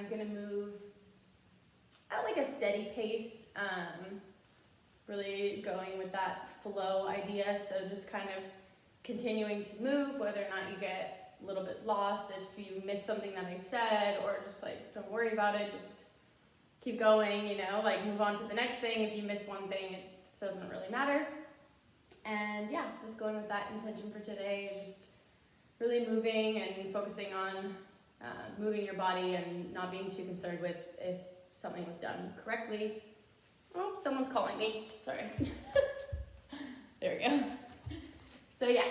gonna move at like a steady pace, really going with that flow idea. So just kind of continuing to move, whether or not you get a little bit lost if you miss something that I said, or just like don't worry about it, just keep going, you know, like move on to the next thing. If you miss one thing, it doesn't really matter. And yeah, just going with that intention for today, just really moving and focusing on moving your body and not being too concerned with if something was done correctly. Oh, someone's calling me, sorry. There we go. So yeah,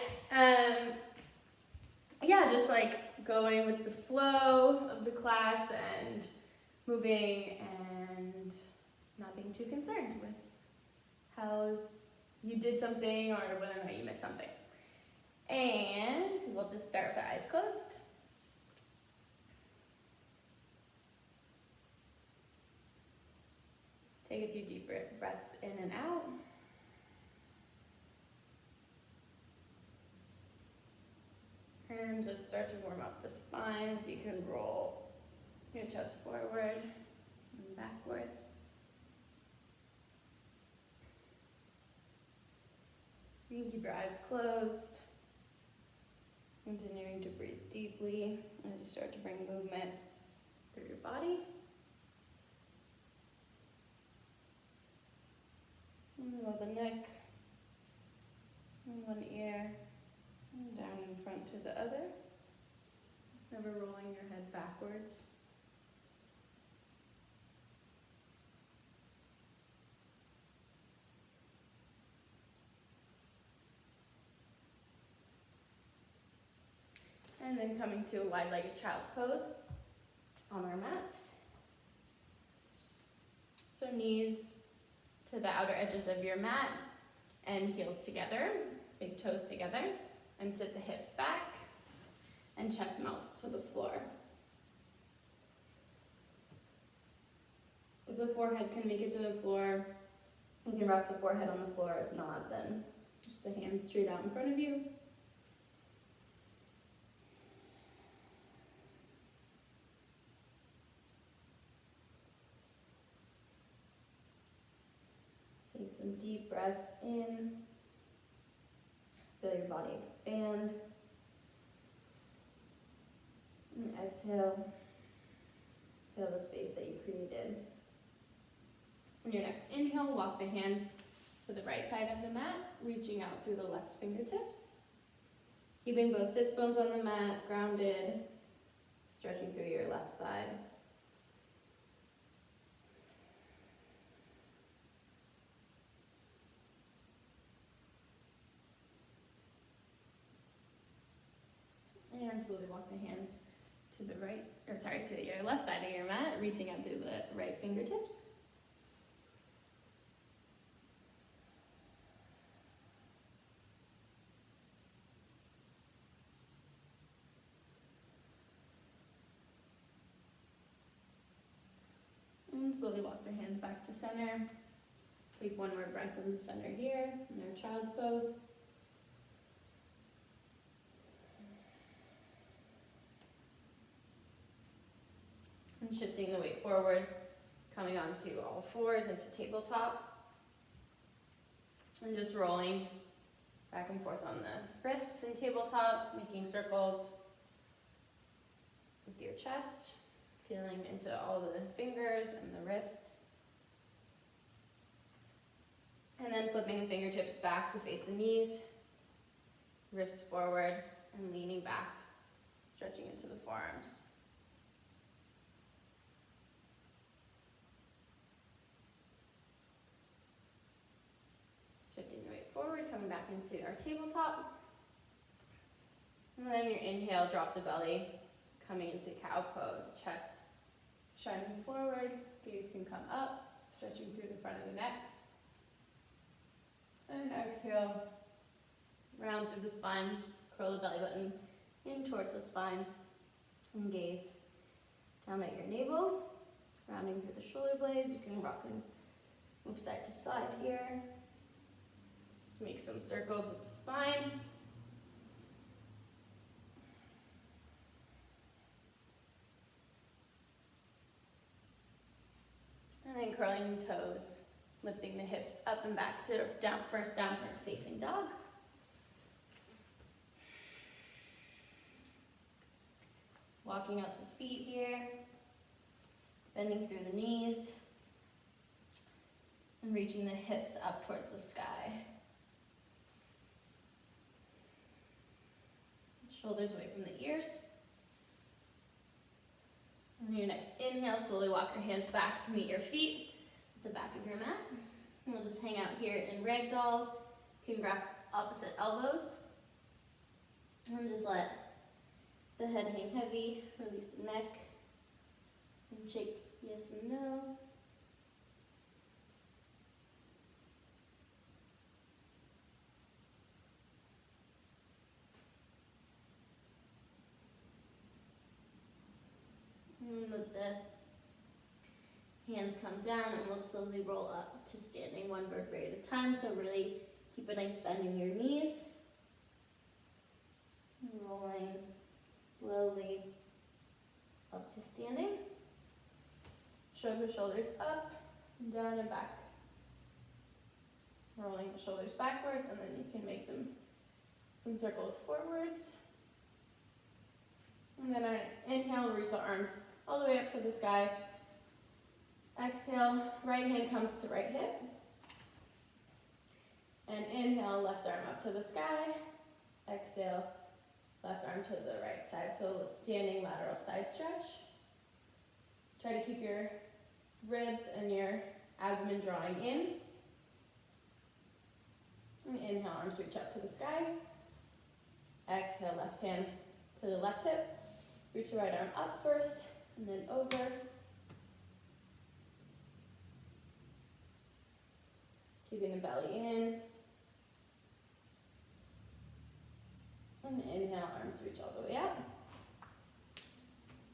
just like going with the flow of the class and moving and not being too concerned with how you did something or whether or not you missed something. And we'll just start with our eyes closed. Take a few deep breaths in and out. And just start to warm up the spine so you can roll your chest forward and backwards. You can keep your eyes closed, continuing to breathe deeply as you start to bring movement through your body. Move the neck, one ear, and down in front to the other. Never rolling your head backwards. And then coming to a wide-legged child's pose on our mats. So knees to the outer edges of your mat and heels together, big toes together, and sit the hips back and chest melts to the floor. If the forehead can make it to the floor, you can rest the forehead on the floor. If not, then just the hands straight out in front of you. Take some deep breaths in. Feel your body expand. And exhale. Feel the space that you created. On your next inhale, walk the hands to the right side of the mat, reaching out through the left fingertips. Keeping both sits bones on the mat, grounded, stretching through your left side. And slowly walk the hands to the right, to your left side of your mat, reaching out through the right fingertips. And slowly walk the hands back to center. Take one more breath in the center here, in our child's pose. And shifting the weight forward, coming onto all fours into tabletop. And just rolling back and forth on the wrists and tabletop, making circles with your chest, feeling into all the fingers and the wrists. And then flipping the fingertips back to face the knees, wrists forward, and leaning back, stretching into the forearms. Shifting your weight forward, coming back into our tabletop. And then your inhale, drop the belly, coming into cow pose, chest shining forward, gaze can come up, stretching through the front of the neck. And exhale, round through the spine, curl the belly button in towards the spine, and gaze down at your navel, rounding through the shoulder blades. You can rock and move side to side here. Just make some circles with the spine. curling the toes, lifting the hips up and back to first downward facing dog. Walking up the feet here, bending through the knees, and reaching the hips up towards the sky. Shoulders away from the ears. On your next inhale, slowly walk your hands back to meet your feet at the back of your mat. And we'll just hang out here in ragdoll. You can grasp opposite elbows. And just let the head hang heavy, release the neck, and shake yes and no. And let the hands come down, and we'll slowly roll up to standing, one vertebrae at a time. So really keep a nice bend in your knees. And rolling slowly up to standing. Shrug the shoulders up, and down and back. Rolling the shoulders backwards, and then you can make them some circles forwards. And then our next inhale, reach the arms all the way up to the sky. Exhale, right hand comes to right hip. And inhale, left arm up to the sky. Exhale, left arm to the right side. So a standing lateral side stretch. Try to keep your ribs and your abdomen drawing in. And inhale, arms reach up to the sky. Exhale, left hand to the left hip. Reach the right arm up first, and then over. Keeping the belly in. And inhale, arms reach all the way up.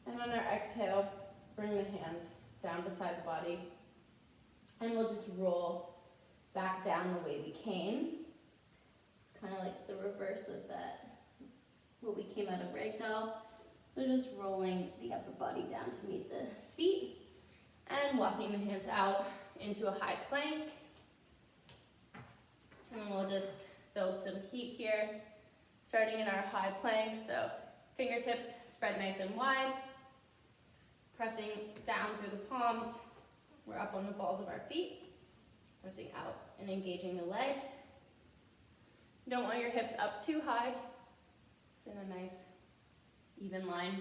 And on our exhale, bring the hands down beside the body. And we'll just roll back down the way we came. It's kind of like the reverse of that, what we came out of ragdoll. We're just rolling the upper body down to meet the feet and walking the hands out into a high plank. And we'll just build some heat here, starting in our high plank. So fingertips spread nice and wide, pressing down through the palms. We're up on the balls of our feet, pressing out and engaging the legs. You don't want your hips up too high. It's in a nice even line.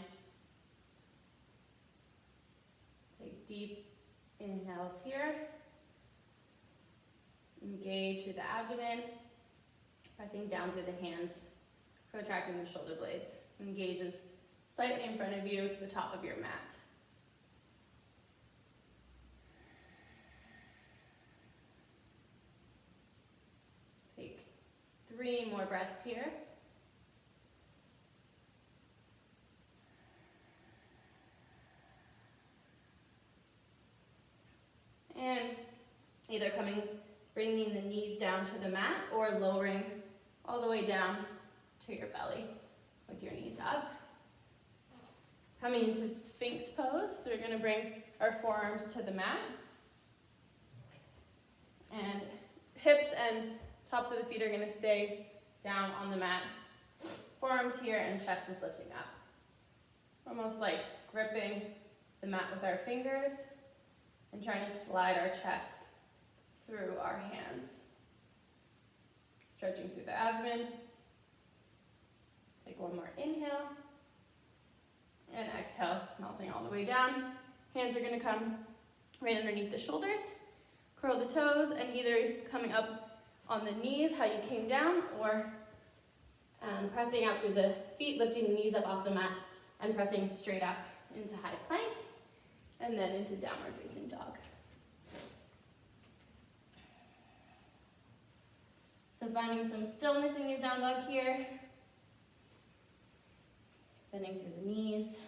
Take deep inhales here. Engage through the abdomen, pressing down through the hands, protracting the shoulder blades, and gazes slightly in front of you to the top of your mat. Take 3 more breaths here. And either bringing the knees down to the mat or lowering all the way down to your belly with your knees up. Coming into Sphinx pose, so we're going to bring our forearms to the mat. And hips and tops of the feet are going to stay down on the mat. Forearms here and chest is lifting up. Almost like gripping the mat with our fingers and trying to slide our chest through our hands. Stretching through the abdomen. Take one more inhale. And exhale, melting all the way down. Hands are going to come right underneath the shoulders. Curl the toes and either coming up on the knees, how you came down, or pressing out through the feet, lifting the knees up off the mat and pressing straight up into high plank and then into downward facing dog. So finding some stillness in your down dog here. Bending through the knees,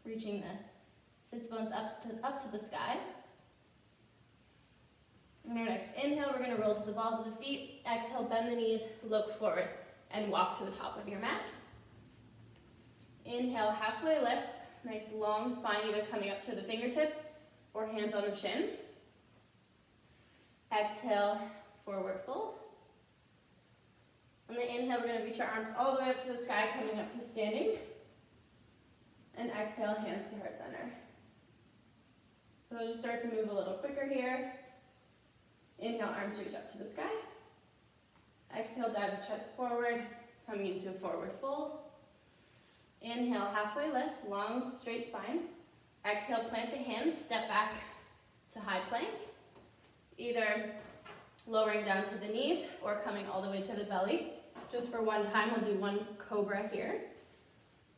reaching the sits bones up to the sky. On our next inhale, we're going to roll to the balls of the feet. Exhale, bend the knees, look forward, and walk to the top of your mat. Inhale, halfway lift. Nice long spine, either coming up to the fingertips or hands on the shins. Exhale, forward fold. On the inhale, we're going to reach our arms all the way up to the sky, coming up to standing. And exhale, hands to heart center. So we'll just start to move a little quicker here. Inhale, arms reach up to the sky. Exhale, dive the chest forward, coming into a forward fold. Inhale, halfway lift, long, straight spine. Exhale, plant the hands, step back to high plank. Either lowering down to the knees or coming all the way to the belly. Just for one time, we'll do one cobra here.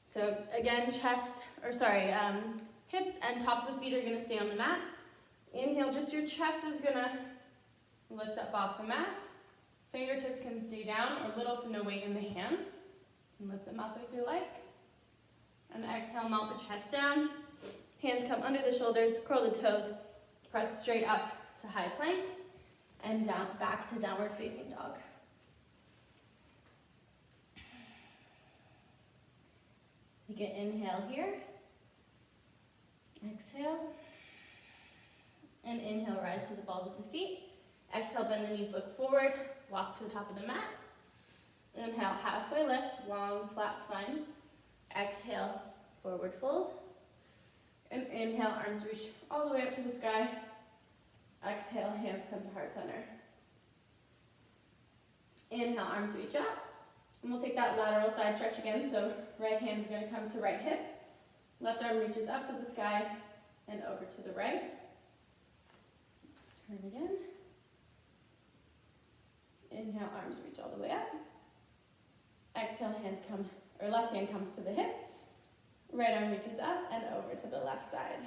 So again, hips and tops of the feet are gonna stay on the mat. Inhale, just your chest is gonna lift up off the mat. Fingertips can stay down or little to no weight in the hands. And lift them up if you like. And exhale, melt the chest down. Hands come under the shoulders, curl the toes, press straight up to high plank, and down, back to downward facing dog. You can inhale here. Exhale. And inhale, rise to the balls of the feet. Exhale, bend the knees, look forward, walk to the top of the mat. Inhale, halfway lift, long, flat spine. Exhale, forward fold. And inhale, arms reach all the way up to the sky. Exhale, hands come to heart center. Inhale, arms reach up. And we'll take that lateral side stretch again. So right hand is going to come to right hip. Left arm reaches up to the sky and over to the right. Just turn again. Inhale, arms reach all the way up. Exhale, left hand comes to the hip. Right arm reaches up and over to the left side.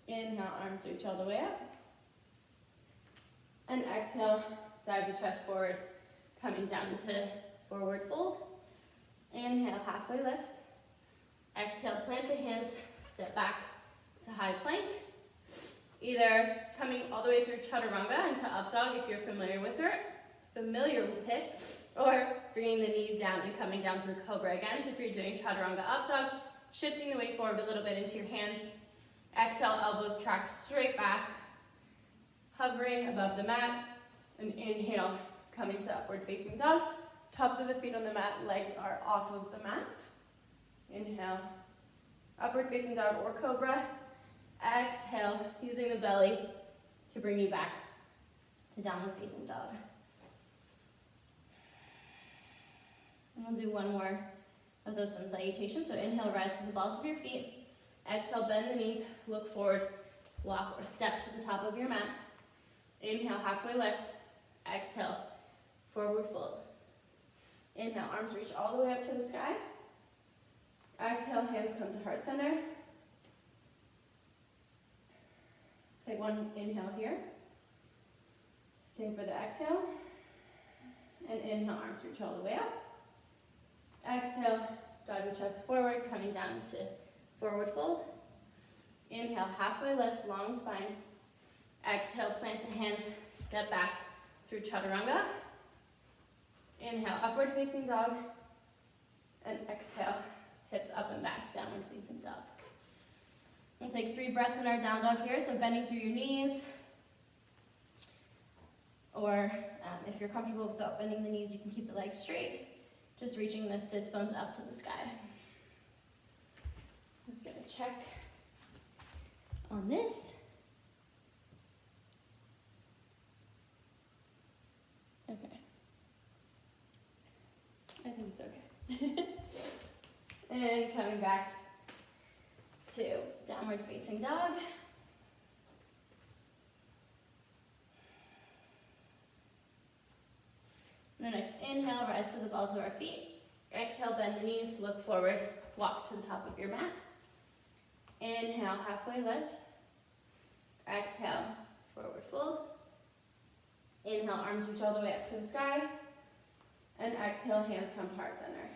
Inhale, arms reach all the way up. And exhale, dive the chest forward, coming down into forward fold. Inhale, halfway lift. Exhale, plant the hands, step back to high plank. Either coming all the way through chaturanga into up dog if you're familiar with it, or bringing the knees down and coming down through cobra again. So if you're doing chaturanga up dog, shifting the weight forward a little bit into your hands. Exhale, elbows track straight back, hovering above the mat. And inhale, coming to upward facing dog. Tops of the feet on the mat, legs are off of the mat. Inhale, upward facing dog or cobra. Exhale, using the belly to bring you back to downward facing dog. And we'll do one more of those sun salutations. So inhale, rise to the balls of your feet. Exhale, bend the knees, look forward, walk or step to the top of your mat. Inhale, halfway lift. Exhale, forward fold. Inhale, arms reach all the way up to the sky. Exhale, hands come to heart center. Take one inhale here. Stay for the exhale. And inhale, arms reach all the way up. Exhale, drive the chest forward, coming down to forward fold. Inhale, halfway lift, long spine. Exhale, plant the hands, step back through chaturanga. Inhale, upward facing dog. And exhale, hips up and back, downward facing dog. We'll take 3 breaths in our down dog here, so bending through your knees. Or if you're comfortable without bending the knees, you can keep the legs straight. Just reaching the sits bones up to the sky. Just gonna check on this. Okay. I think it's okay. And coming back to downward facing dog. And the next inhale, rise to the balls of our feet. Exhale, bend the knees, look forward, walk to the top of your mat. Inhale, halfway lift. Exhale, forward fold. Inhale, arms reach all the way up to the sky. And exhale, hands come to heart center.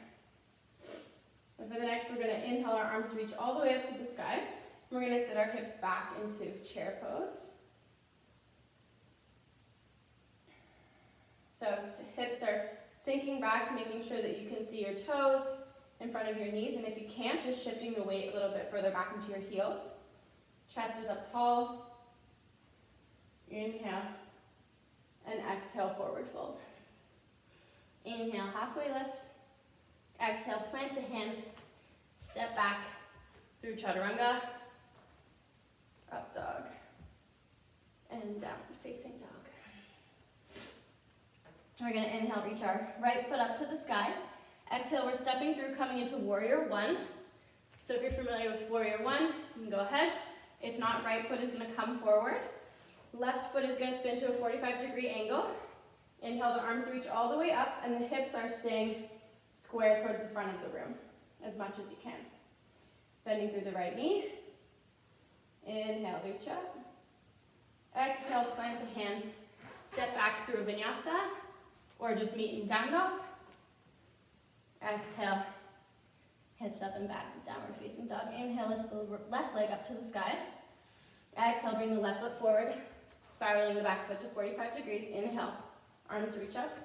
And for the next, we're going to inhale, our arms reach all the way up to the sky. We're going to sit our hips back into chair pose. So hips are sinking back, making sure that you can see your toes in front of your knees. And if you can't, just shifting the weight a little bit further back into your heels. Chest is up tall. Inhale. And exhale, forward fold. Inhale, halfway lift. Exhale, plant the hands. Step back through chaturanga. Up dog. And downward facing dog. We're going to inhale, reach our right foot up to the sky. Exhale, we're stepping through, coming into warrior one. So if you're familiar with warrior one, you can go ahead. If not, right foot is going to come forward. Left foot is going to spin to a 45-degree angle. Inhale, the arms reach all the way up, and the hips are staying square towards the front of the room as much as you can. Bending through the right knee. Inhale, reach up. Exhale, plant the hands. Step back through a vinyasa, or just meet in down dog. Exhale, hips up and back to downward facing dog. Inhale, lift the left leg up to the sky. Exhale, bring the left foot forward, spiraling the back foot to 45 degrees. Inhale, arms reach up.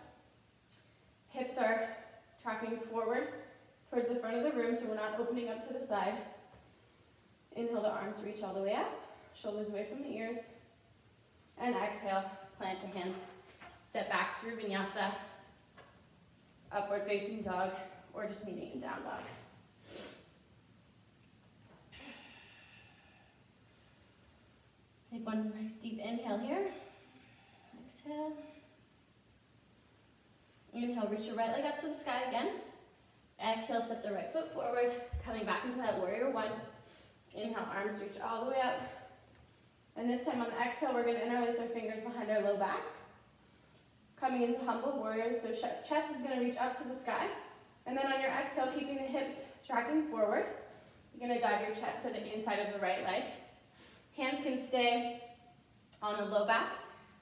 Hips are tracking forward towards the front of the room, so we're not opening up to the side. Inhale, the arms reach all the way up, shoulders away from the ears. And exhale, plant the hands, step back through vinyasa, upward facing dog, or just meeting in down dog. Take one nice deep inhale here. Exhale. Inhale, reach your right leg up to the sky again. Exhale, step the right foot forward, coming back into that warrior one. Inhale, arms reach all the way up. And this time on the exhale, we're going to interlace our fingers behind our low back. Coming into humble warrior, so chest is going to reach up to the sky. And then on your exhale, keeping the hips tracking forward, you're going to dive your chest to the inside of the right leg. Hands can stay on the low back,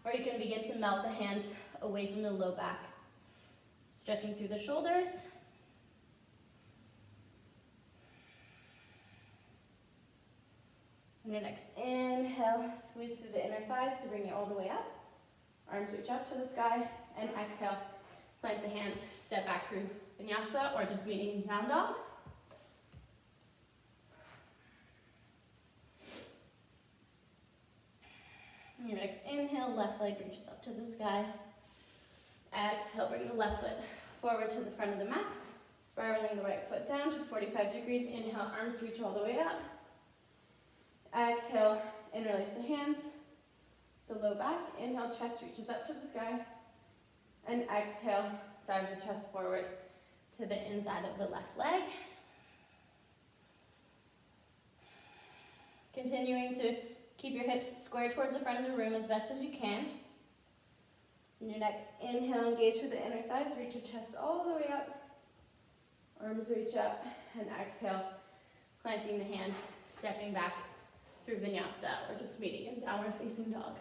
or you can begin to melt the hands away from the low back. Stretching through the shoulders. On your next inhale, squeeze through the inner thighs to bring you all the way up. Arms reach up to the sky, and exhale, plant the hands, step back through vinyasa, or just meeting in down dog. On your next inhale, left leg reaches up to the sky. Exhale, bring the left foot forward to the front of the mat, spiraling the right foot down to 45 degrees. Inhale, arms reach all the way up. Exhale, interlace the hands, the low back. Inhale, chest reaches up to the sky. And exhale, dive the chest forward to the inside of the left leg. Continuing to keep your hips square towards the front of the room as best as you can. In your next inhale, engage through the inner thighs, reach your chest all the way up. Arms reach up, and exhale, planting the hands, stepping back through vinyasa, or just meeting in downward facing dog.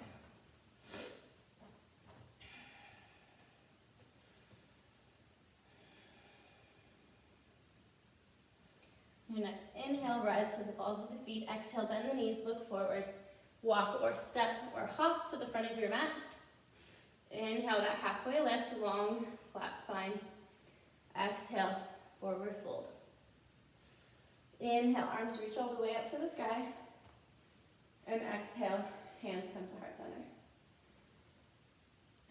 Your next inhale, rise to the balls of the feet. Exhale, bend the knees, look forward. Walk or step or hop to the front of your mat. Inhale, that halfway lift, long, flat spine. Exhale, forward fold. Inhale, arms reach all the way up to the sky. And exhale, hands come to heart center.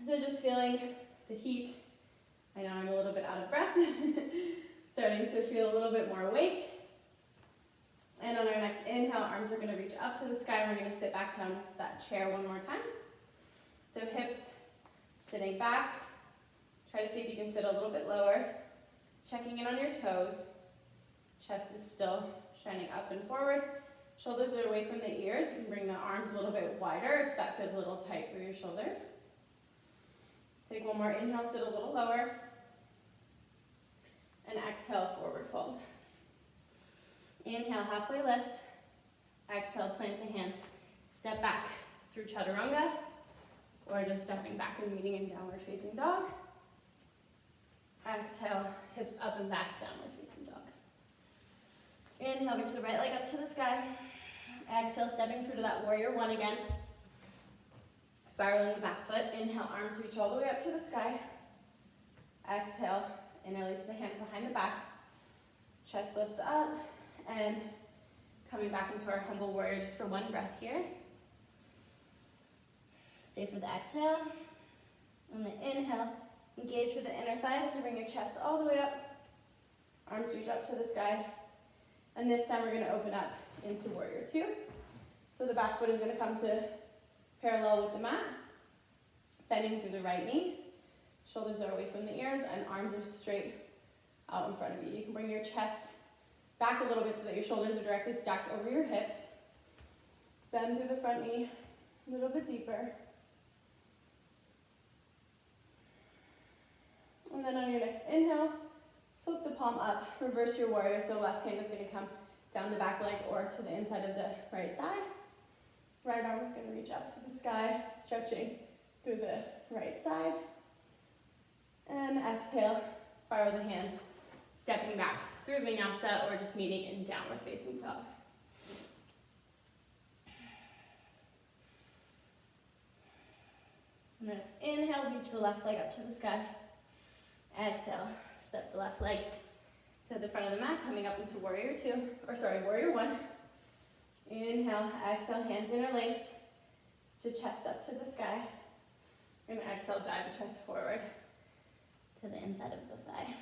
So just feeling the heat. I know I'm a little bit out of breath. Starting to feel a little bit more awake. And on our next inhale, arms are going to reach up to the sky. And we're going to sit back down to that chair one more time. So hips sitting back. Try to see if you can sit a little bit lower. Checking in on your toes. Chest is still shining up and forward. Shoulders are away from the ears. You can bring the arms a little bit wider if that feels a little tight for your shoulders. Take one more inhale, sit a little lower. And exhale, forward fold. Inhale, halfway lift. Exhale, plant the hands. Step back through chaturanga, or just stepping back and meeting in downward facing dog. Exhale, hips up and back, downward facing dog. Inhale, reach the right leg up to the sky. Exhale, stepping through to that warrior one again. Spiraling the back foot. Inhale, arms reach all the way up to the sky. Exhale, interlace the hands behind the back. Chest lifts up, and coming coming back into our humble warrior just for one breath here. Stay for the exhale. On the inhale, engage with the inner thighs to bring your chest all the way up. Arms reach up to the sky. And this time we're going to open up into warrior two. So the back foot is going to come to parallel with the mat. Bending through the right knee. Shoulders are away from the ears and arms are straight out in front of you. You can bring your chest back a little bit so that your shoulders are directly stacked over your hips. Bend through the front knee a little bit deeper. And then on your next inhale, flip the palm up, reverse your warrior. So left hand is going to come down the back leg or to the inside of the right thigh. Right arm is going to reach up to the sky, stretching through the right side. And exhale, spiral the hands, stepping back through vinyasa or just meeting in downward facing dog. And then inhale, reach the left leg up to the sky. Exhale, step the left leg to the front of the mat, coming up into warrior warrior one. Inhale, exhale, hands interlace to chest up to the sky. And exhale, dive the chest forward to the inside of the thigh.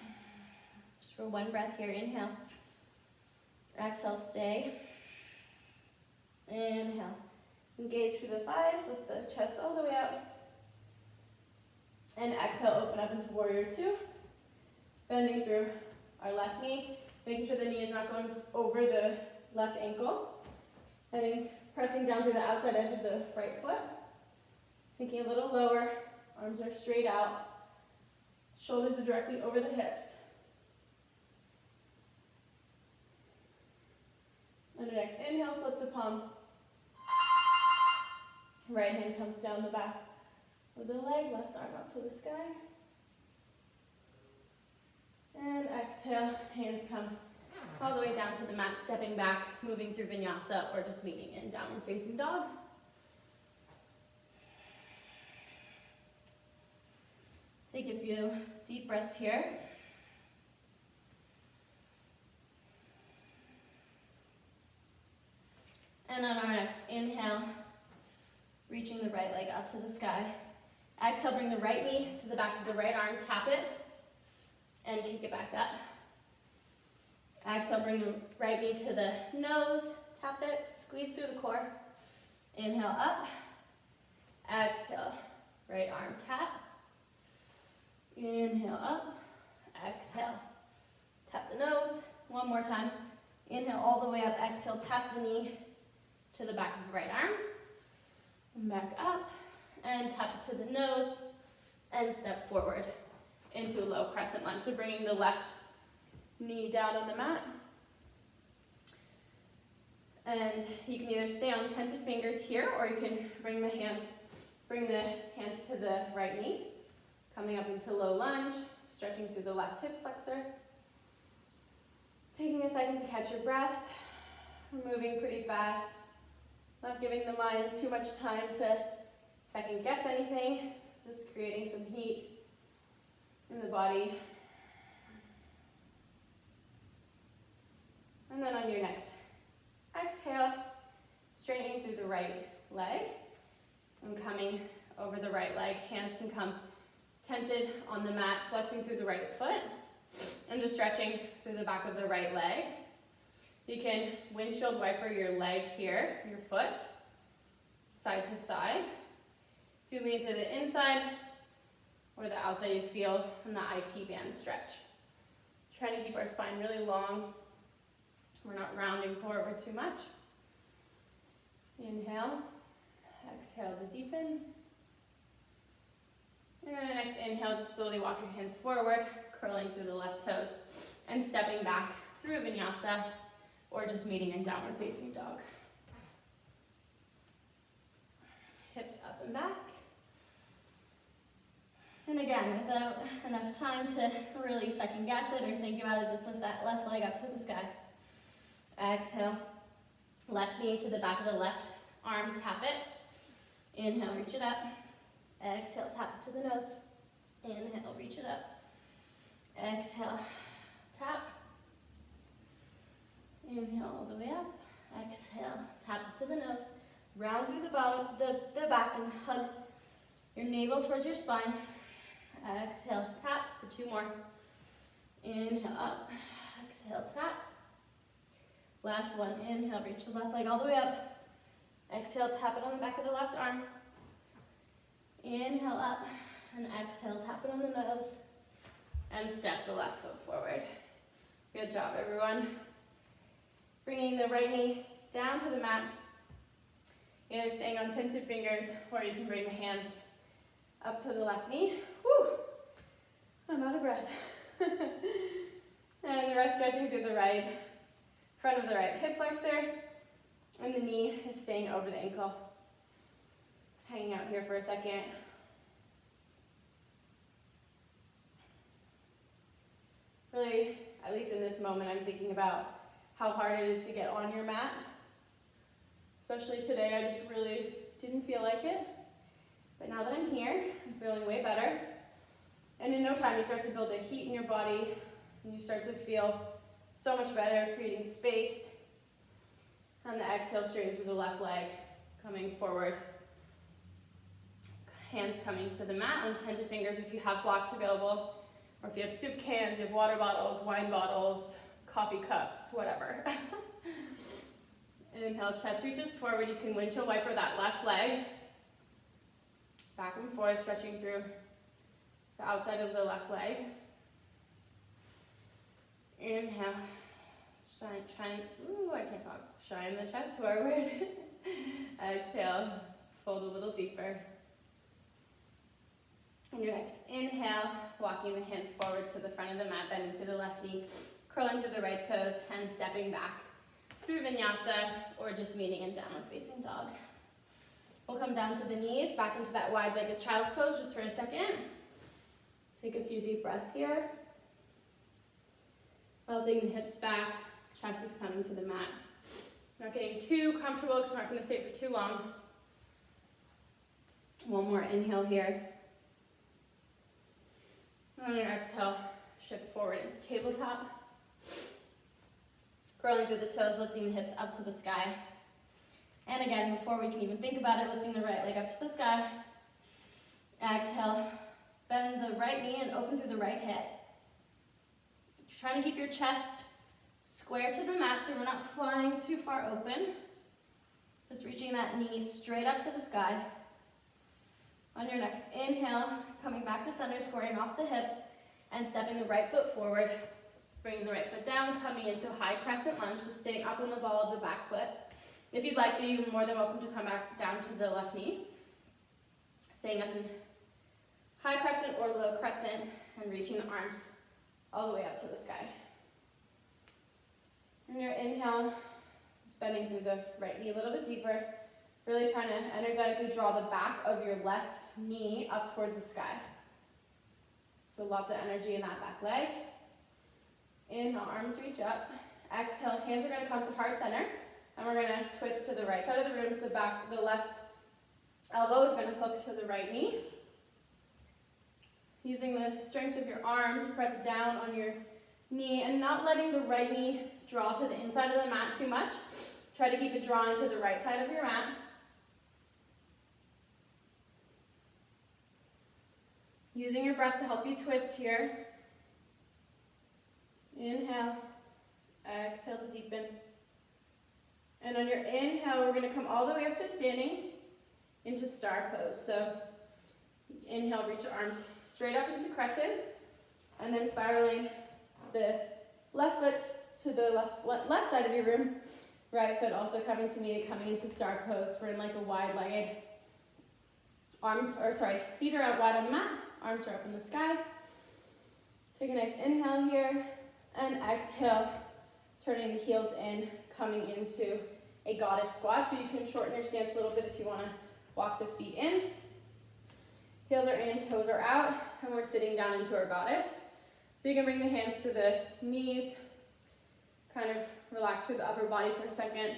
Just for one breath here, inhale. Exhale, stay. Inhale. Engage through the thighs, lift the chest all the way up. And exhale, open up into warrior two. Bending through our left knee, making sure the knee is not going over the left ankle. And pressing down through the outside edge of the right foot. Sinking a little lower, arms are straight out. Shoulders are directly over the hips. On the next inhale, flip the palm. Right hand comes down the back of the leg, left arm up to the sky. And exhale, hands come all the way down to the mat, stepping back, moving through vinyasa or just meeting in downward facing dog. Take a few deep breaths here. And on our next inhale, reaching the right leg up to the sky. Exhale, bring the right knee to the back of the right arm, tap it, and kick it back up. Exhale, bring the right knee to the nose, tap it, squeeze through the core. Inhale up. Exhale, right arm tap. Inhale up. Exhale, tap the nose. One more time. Inhale all the way up. Exhale, tap the knee to the back of the right arm. And back up. And tap it to the nose. And step forward into a low crescent lunge. So bringing the left knee down on the mat. And you can either stay on tented fingers here, or you can bring the hands to the right knee, coming up into low lunge, stretching through the left hip flexor. Taking a second to catch your breath. We're moving pretty fast, not giving the mind too much time to second guess anything, just creating some heat in the body. And then on your next exhale, straightening through the right leg and coming over the right leg. Hands can come tented on the mat, flexing through the right foot and just stretching through the back of the right leg. You can windshield wiper your leg here, your foot, side to side. If you lean to the inside or the outside, you feel in the IT band stretch. Trying to keep our spine really long. We're not rounding forward too much. Inhale, exhale to deepen. And then the next inhale, just slowly walk your hands forward, curling through the left toes, and stepping back through vinyasa, or just meeting in downward facing dog. Hips up and back. And again, without enough time to really second guess it or think about it, just lift that left leg up to the sky. Exhale, left knee to the back of the left arm, tap it. Inhale, reach it up. Exhale, tap it to the nose. Inhale, reach it up. Exhale, tap. Inhale all the way up. Exhale, tap it to the nose. Round through the bottom, the back, and hug your navel towards your spine. Exhale, tap for 2 more. Inhale up, exhale, tap. Last one, inhale, reach the left leg all the way up. Exhale, tap it on the back of the left arm. Inhale up, and exhale, tap it on the nose. And step the left foot forward. Good job, everyone. Bringing the right knee down to the mat. Either staying on tented fingers, or you can bring the hands up to the left knee. Whew, I'm out of breath. And the rest stretching through the right, front of the right hip flexor, and the knee is staying over the ankle. Just hanging out here for a second. Really, at least in this moment, I'm thinking about how hard it is to get on your mat. Especially today, I just really didn't feel like it. But now that I'm here, I'm feeling way better. And in no time, you start to build a heat in your body, and you start to feel so much better, creating space. And the exhale, straighten through the left leg, coming forward. Hands coming to the mat on tented fingers if you have blocks available, or if you have soup cans, you have water bottles, wine bottles, coffee cups, whatever. Inhale, chest reaches forward. You can windshield wiper that left leg. Back and forth, stretching through the outside of the left leg. Inhale, shine the chest forward. Exhale, fold a little deeper. On your next inhale, walking the hands forward to the front of the mat, bending through the left knee, curling through the right toes, and stepping back through vinyasa, or just meeting in downward facing dog. We'll come down to the knees, back into that wide-legged child's pose just for a second. Take a few deep breaths here. Melting the hips back, chest is coming to the mat. Not getting too comfortable because we're not going to stay for too long. One more inhale here. On your exhale, shift forward into tabletop. Curling through the toes, lifting the hips up to the sky. And again, before we can even think about it, lifting the right leg up to the sky. Exhale, bend the right knee and open through the right hip. Trying to keep your chest square to the mat so we're not flying too far open. Just reaching that knee straight up to the sky. On your next inhale, coming back to center, squaring off the hips, and stepping the right foot forward. Bringing the right foot down, coming into a high crescent lunge, so staying up on the ball of the back foot. If you'd like to, you're more than welcome to come back down to the left knee. Staying up in high crescent or low crescent, and reaching the arms all the way up to the sky. On your inhale, just bending through the right knee a little bit deeper, really trying to energetically draw the back of your left knee up towards the sky. So lots of energy in that back leg. Inhale, arms reach up. Exhale, hands are going to come to heart center, and we're going to twist to the right side of the room, so back, the left elbow is going to hook to the right knee. Using the strength of your arm to press down on your knee and not letting the right knee draw to the inside of the mat too much. Try to keep it drawing to the right side of your mat. Using your breath to help you twist here. Inhale, exhale to deepen. And on your inhale, we're going to come all the way up to standing into star pose. So inhale, reach your arms straight up into crescent, and then spiraling the left foot to the left side of your room. Right foot also coming to me, coming into star pose. We're in like a wide-legged feet are out wide on the mat, arms are up in the sky. Take a nice inhale here, and exhale, turning the heels in, coming into a goddess squat. So you can shorten your stance a little bit if you want to walk the feet in. Heels are in, toes are out, and we're sitting down into our goddess. So you can bring the hands to the knees, kind of relax through the upper body for a second.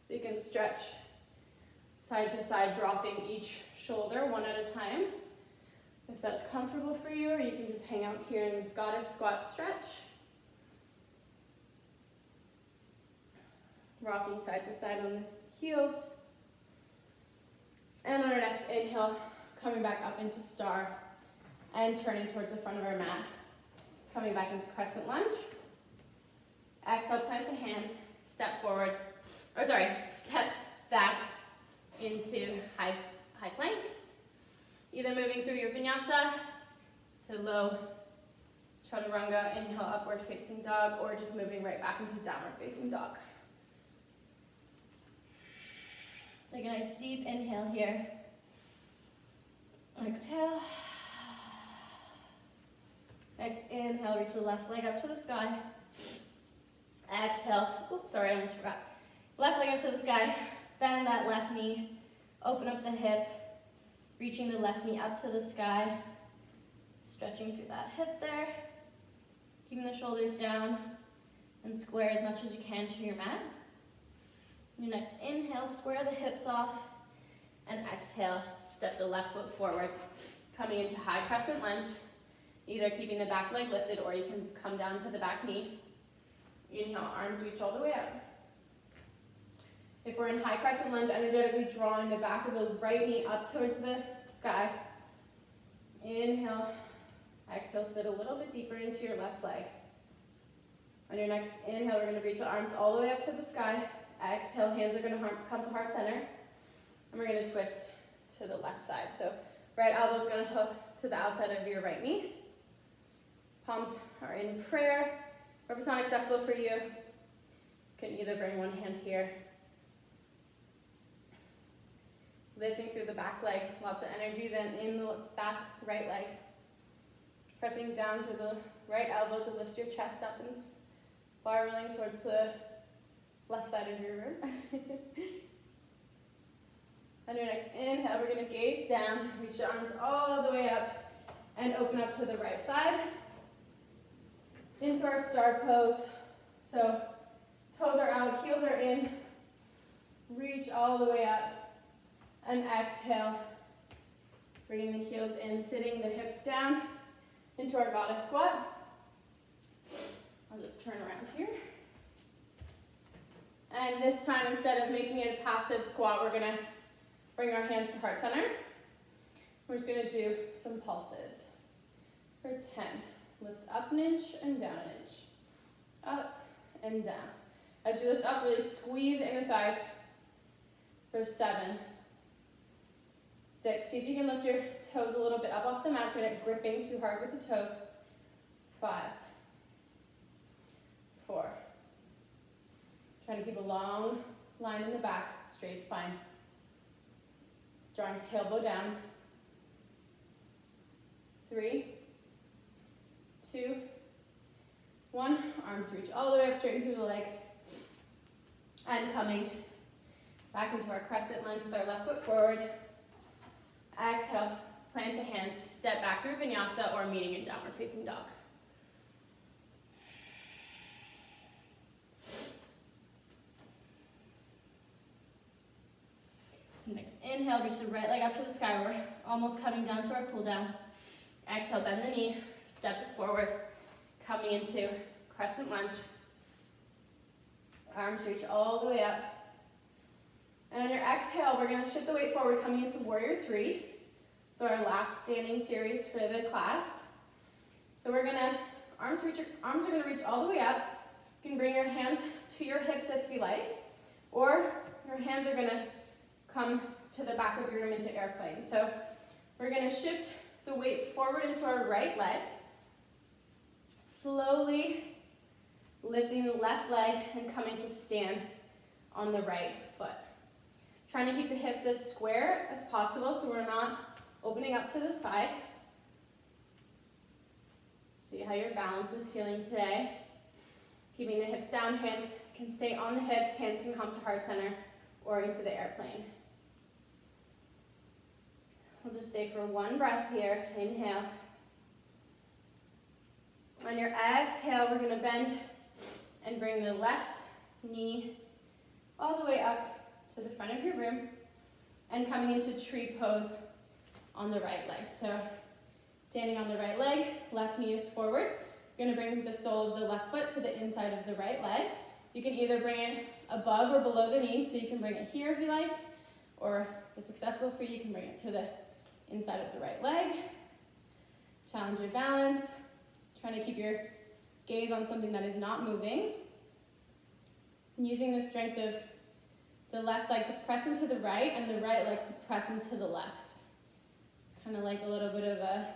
You can stretch side to side, dropping each shoulder one at a time, if that's comfortable for you, or you can just hang out here in this goddess squat stretch. rocking side to side on the heels. And on our next inhale, coming back up into star and turning towards the front of our mat. Coming back into crescent lunge. Exhale, plant the hands, step forward, step back into high plank. Either moving through your vinyasa to low chaturanga, inhale, upward facing dog, or just moving right back into downward facing dog. Take a nice deep inhale here. Exhale. Inhale, reach the left leg up to the sky. Exhale. Oops, sorry, I almost forgot. Left leg up to the sky. Bend that left knee. Open up the hip. Reaching the left knee up to the sky. Stretching through that hip there. Keeping the shoulders down. And square as much as you can to your mat. Your next inhale, square the hips off. And exhale, step the left foot forward. Coming into high crescent lunge. Either keeping the back leg lifted or you can come down to the back knee. Inhale, arms reach all the way up. If we're in high crescent lunge, energetically drawing the back of the right knee up towards the sky. Inhale, exhale, sit a little bit deeper into your left leg. On your next inhale, we're going to reach the arms all the way up to the sky. Exhale, hands are going to come to heart center. And we're going to twist to the left side. So right elbow is going to hook to the outside of your right knee. Palms are in prayer. Or if it's not accessible for you, you can either bring one hand here. Lifting through the back leg, lots of energy then in the back right leg. Pressing down through the right elbow to lift your chest up and spiraling towards the left side of your room. On your next inhale, we're going to gaze down, reach the arms all the way up, and open up to the right side. Into our star pose. So toes are out, heels are in. Reach all the way up. And exhale. Bringing the heels in, sitting the hips down into our goddess squat. I'll just turn around here. And this time, instead of making it a passive squat, we're going to bring our hands to heart center. We're just going to do some pulses for 10. Lift up an inch and down an inch. Up and down. As you lift up, really squeeze the inner thighs for 7. 6. See if you can lift your toes a little bit up off the mat so you're not gripping too hard with the toes. 5. 4. Trying to keep a long line in the back, straight spine. Drawing tailbone down. 3, 2, 1. Arms reach all the way up, straighten through the legs. And coming back into our crescent lunge with our left foot forward. Exhale, plant the hands, step back through vinyasa or meeting in downward facing dog. Next inhale, reach the right leg up to the sky. We're almost coming down to our pull down. Exhale, bend the knee, step it forward, coming into crescent lunge. Arms reach all the way up. And on your exhale, we're going to shift the weight forward, coming into warrior 3. So our last standing series for the class. So we're going to, arms are going to reach all the way up. You can bring your hands to your hips if you like, or your hands are going to come to the back of your room into airplane. So we're going to shift the weight forward into our right leg. Slowly lifting the left leg and coming to stand on the right foot. Trying to keep the hips as square as possible so we're not opening up to the side. See how your balance is feeling today. Keeping the hips down, hands can stay on the hips, hands can come to heart center or into the airplane. We'll just stay for one breath here. Inhale. On your exhale, we're going to bend and bring the left knee all the way up to the front of your room and coming into tree pose on the right leg. So standing on the right leg, left knee is forward. You're going to bring the sole of the left foot to the inside of the right leg. You can either bring it above or below the knee, so you can bring it here if you like, or if it's accessible for you, you can bring it to the inside of the right leg. Challenge your balance, trying to keep your gaze on something that is not moving. And using the strength of the left leg to press into the right and the right leg to press into the left. Kind of like a little bit of a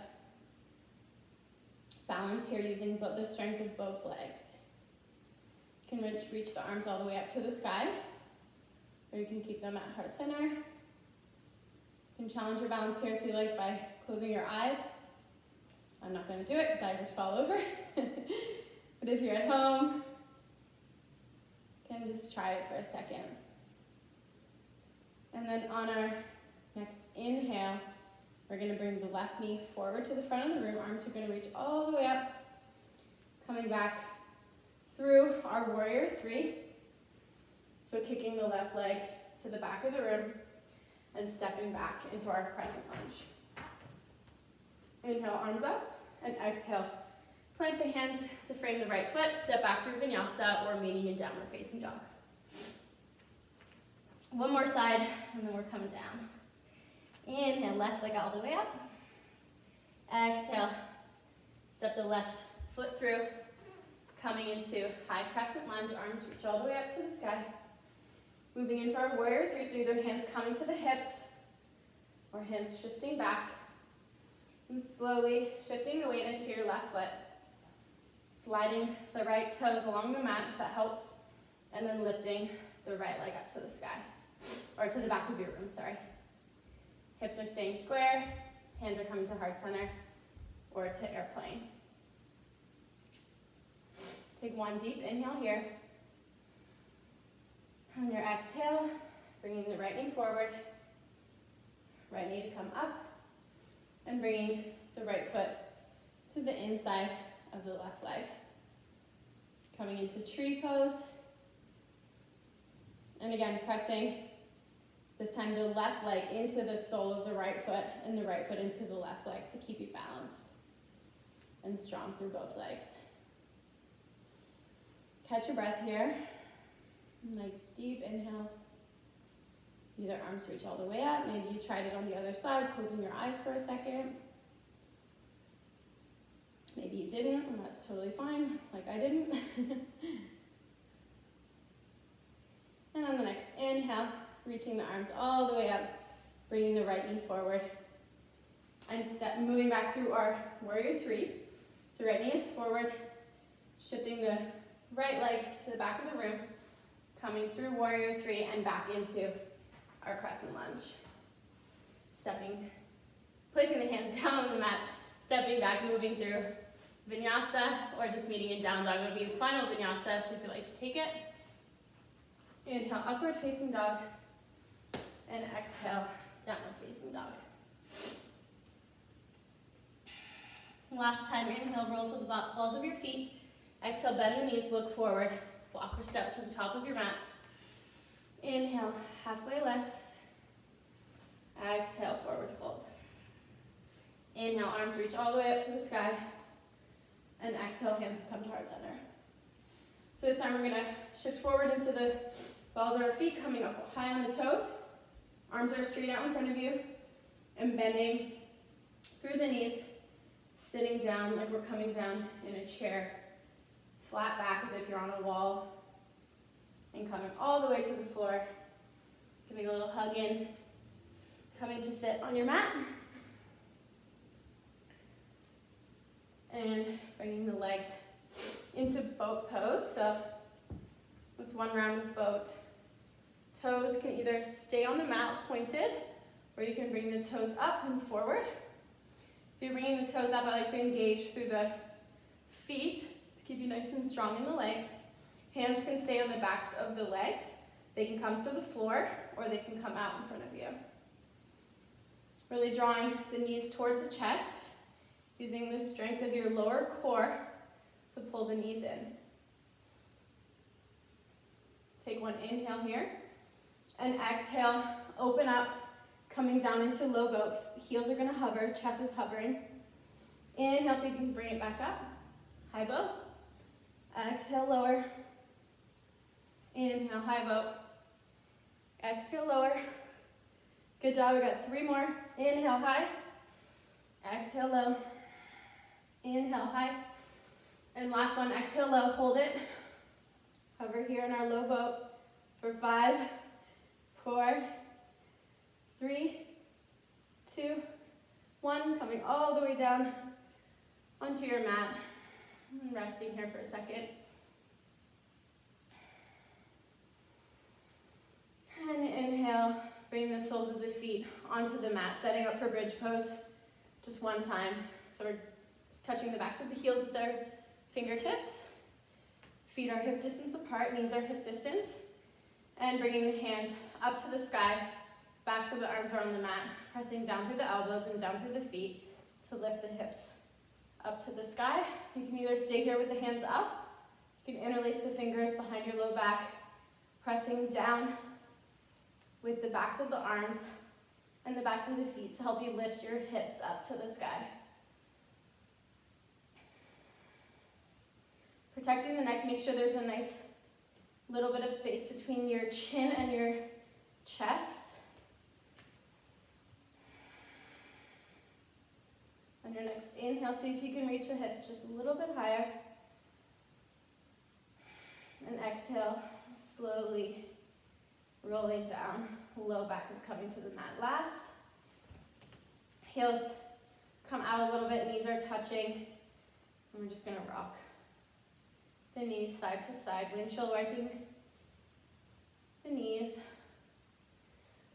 balance here using the strength of both legs. You can reach the arms all the way up to the sky, or you can keep them at heart center. You can challenge your balance here if you like by closing your eyes. I'm not going to do it because I would fall over. But if you're at home, you can just try it for a second. And then on our next inhale, we're going to bring the left knee forward to the front of the room. Arms are going to reach all the way up, coming back through our warrior three. So kicking the left leg to the back of the room and stepping back into our crescent lunge. Inhale, arms up, and exhale. Plant the hands to frame the right foot, step back through vinyasa or meeting in downward facing dog. One more side, and then we're coming down. Inhale, left leg all the way up. Exhale, step the left foot through, coming into high crescent lunge, arms reach all the way up to the sky. Moving into our warrior three, so either hands coming to the hips or hands shifting back. And slowly shifting the weight into your left foot. Sliding the right toes along the mat if that helps. And then lifting the right leg up to the sky. Or to the back of your room, sorry. Hips are staying square. Hands are coming to heart center or to airplane. Take one deep inhale here. On your exhale, bringing the right knee forward. Right knee to come up. And bringing the right foot to the inside of the left leg. Coming into tree pose. And again, pressing this time the left leg into the sole of the right foot and the right foot into the left leg to keep you balanced and strong through both legs. Catch your breath here. Like deep inhales. Either arms reach all the way up. Maybe you tried it on the other side, closing your eyes for a second. Maybe you didn't, and that's totally fine, like I didn't. And on the next inhale, reaching the arms all the way up, bringing the right knee forward. And moving back through our warrior three. So right knee is forward, shifting the right leg to the back of the room, coming through warrior three and back into our crescent lunge. Placing the hands down on the mat, stepping back, moving through vinyasa, or just meeting in down dog would be the final vinyasa, so if you'd like to take it. Inhale, upward facing dog, and exhale, downward facing dog. Last time, inhale, roll to the balls of your feet. Exhale, bend the knees, look forward, walk or step to the top of your mat. Inhale, halfway left. Exhale, forward fold. Inhale, arms reach all the way up to the sky. And exhale, hands come to heart center. So this time we're going to shift forward into the balls of our feet, coming up high on the toes. Arms are straight out in front of you. And bending through the knees, sitting down like we're coming down in a chair. Flat back as if you're on a wall. And coming all the way to the floor. Giving a little hug in. Coming to sit on your mat. And bringing the legs into boat pose. So this one round of boat. Toes can either stay on the mat pointed, or you can bring the toes up and forward. If you're bringing the toes up, I like to engage through the feet to keep you nice and strong in the legs. Hands can stay on the backs of the legs. They can come to the floor, or they can come out in front of you. Really drawing the knees towards the chest, using the strength of your lower core to pull the knees in. Take one inhale here, and exhale, open up, coming down into low boat. Heels are gonna hover, chest is hovering. Inhale, so you can bring it back up, high boat. Exhale, lower. Inhale, high boat. Exhale, lower. Good job, we got 3 more. Inhale, high. Exhale, low. Inhale, high. And last one, exhale, low, hold it. Hover here in our low boat for 5, 4, 3, 2, 1. Coming all the way down onto your mat. And resting here for a second. And inhale, bring the soles of the feet onto the mat, setting up for bridge pose just one time. So we're touching the backs of the heels with our fingertips. Feet are hip distance apart, knees are hip distance. And bringing the hands up to the sky, backs of the arms are on the mat, pressing down through the elbows and down through the feet to lift the hips up to the sky. You can either stay here with the hands up, you can interlace the fingers behind your low back, pressing down with the backs of the arms and the backs of the feet to help you lift your hips up to the sky. Protecting the neck, make sure there's a nice little bit of space between your chin and your chest. On your next inhale, see if you can reach your hips just a little bit higher. And exhale, slowly rolling down. Low back is coming to the mat last. Heels come out a little bit, knees are touching. And we're just gonna rock the knees side to side, windshield wiping the knees.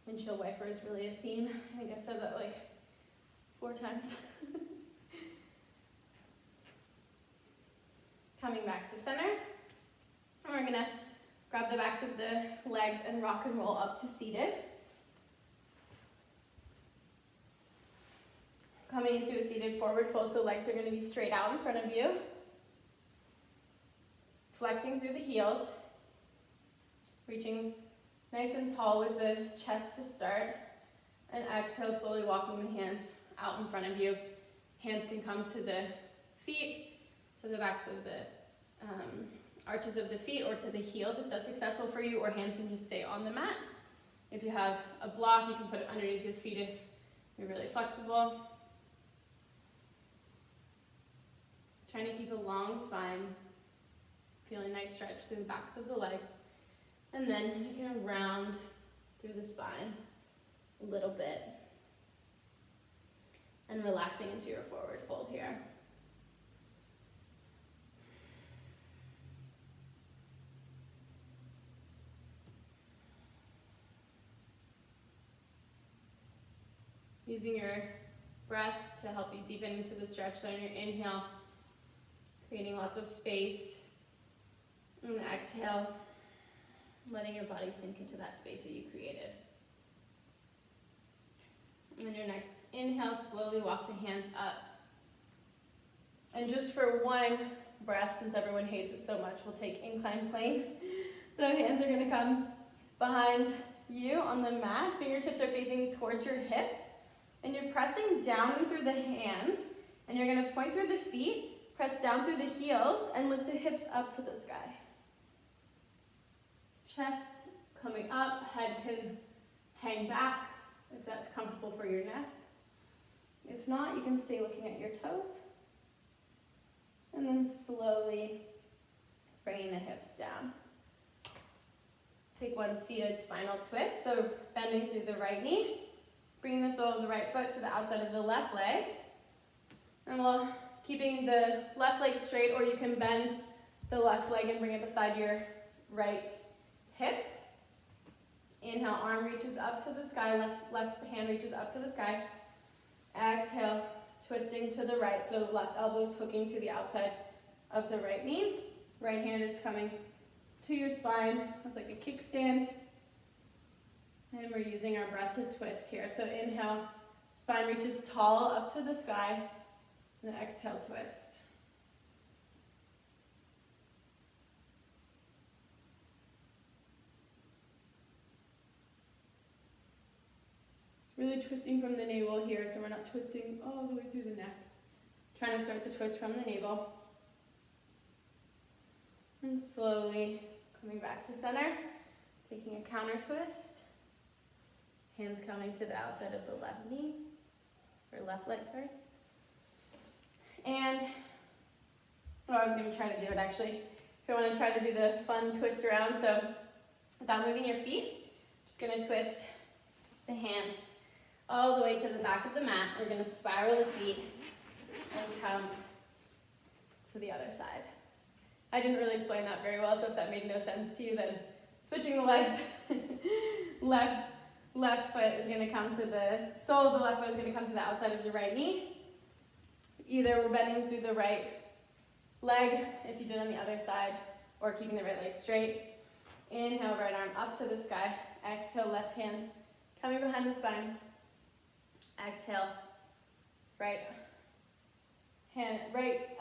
Windshield wiper is really a theme. I think I've said that like 4 times. Coming back to center. And we're gonna grab the backs of the legs and rock and roll up to seated. Coming into a seated forward fold, so legs are gonna be straight out in front of you. Flexing through the heels. Reaching nice and tall with the chest to start. And exhale, slowly walking the hands out in front of you. Hands can come to the feet, to the backs of the arches of the feet, or to the heels if that's accessible for you, or hands can just stay on the mat. If you have a block, you can put it underneath your feet if you're really flexible. Trying to keep a long spine, feeling nice stretch through the backs of the legs. And then you can round through the spine a little bit. And relaxing into your forward fold here. Using your breath to help you deepen into the stretch. So on your inhale, creating lots of space. And exhale, letting your body sink into that space that you created. And then your next inhale, slowly walk the hands up. And just for one breath, since everyone hates it so much, we'll take inclined plane. The hands are gonna come behind you on the mat. Fingertips are facing towards your hips. And you're pressing down through the hands. And you're gonna point through the feet, press down through the heels, and lift the hips up to the sky. Chest coming up, head can hang back if that's comfortable for your neck. If not, you can stay looking at your toes. And then slowly bringing the hips down. Take one seated spinal twist, so bending through the right knee. Bring the sole of the right foot to the outside of the left leg. And we'll keeping the left leg straight, or you can bend the left leg and bring it beside your right hip. Inhale, arm reaches up to the sky, left hand reaches up to the sky. Exhale, twisting to the right, so left elbow is hooking to the outside of the right knee. Right hand is coming to your spine. It's like a kickstand. And we're using our breath to twist here. So inhale, spine reaches tall up to the sky. And exhale, twist. Really twisting from the navel here, so we're not twisting all the way through the neck. Trying to start the twist from the navel. And slowly Coming back to center, taking a counter twist. Hands coming to the outside of the left knee, or left leg, sorry. And, I was going to try to do it actually. If you want to try to do the fun twist around, so without moving your feet, just going to twist the hands all the way to the back of the mat. We're going to spiral the feet and come to the other side. I didn't really explain that very well, so if that made no sense to you, then switching the legs, left foot is going to come to the, sole of the left foot is going to come to the outside of the right knee. Either we're bending through the right leg, if you did on the other side, or keeping the right leg straight. Inhale, right arm up to the sky. Exhale, left hand coming behind the spine. Exhale, right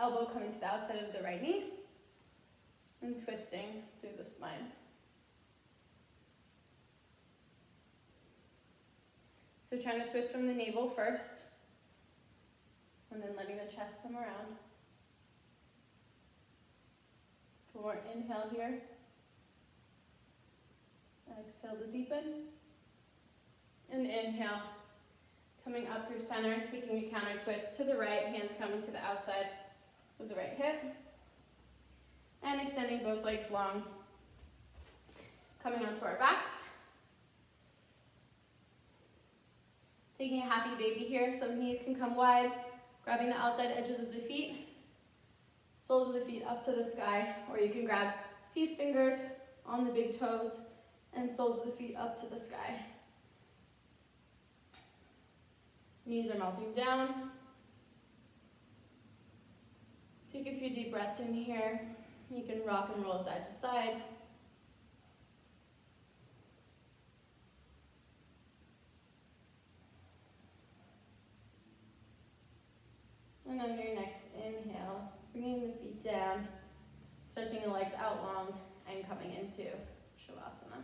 elbow coming to the outside of the right knee, and twisting through the spine. So trying to twist from the navel first, and then letting the chest come around. One more inhale here. Exhale to deepen. And inhale, coming up through center, taking a counter twist to the right, hands coming to the outside of the right hip. And extending both legs long. Coming onto our backs. Taking a happy baby here, so the knees can come wide, grabbing the outside edges of the feet, soles of the feet up to the sky, or you can grab peace fingers on the big toes and soles of the feet up to the sky. Knees are melting down. Take a few deep breaths in here. You can rock and roll side to side. And on your next inhale, bringing the feet down, stretching the legs out long, and coming into Shavasana.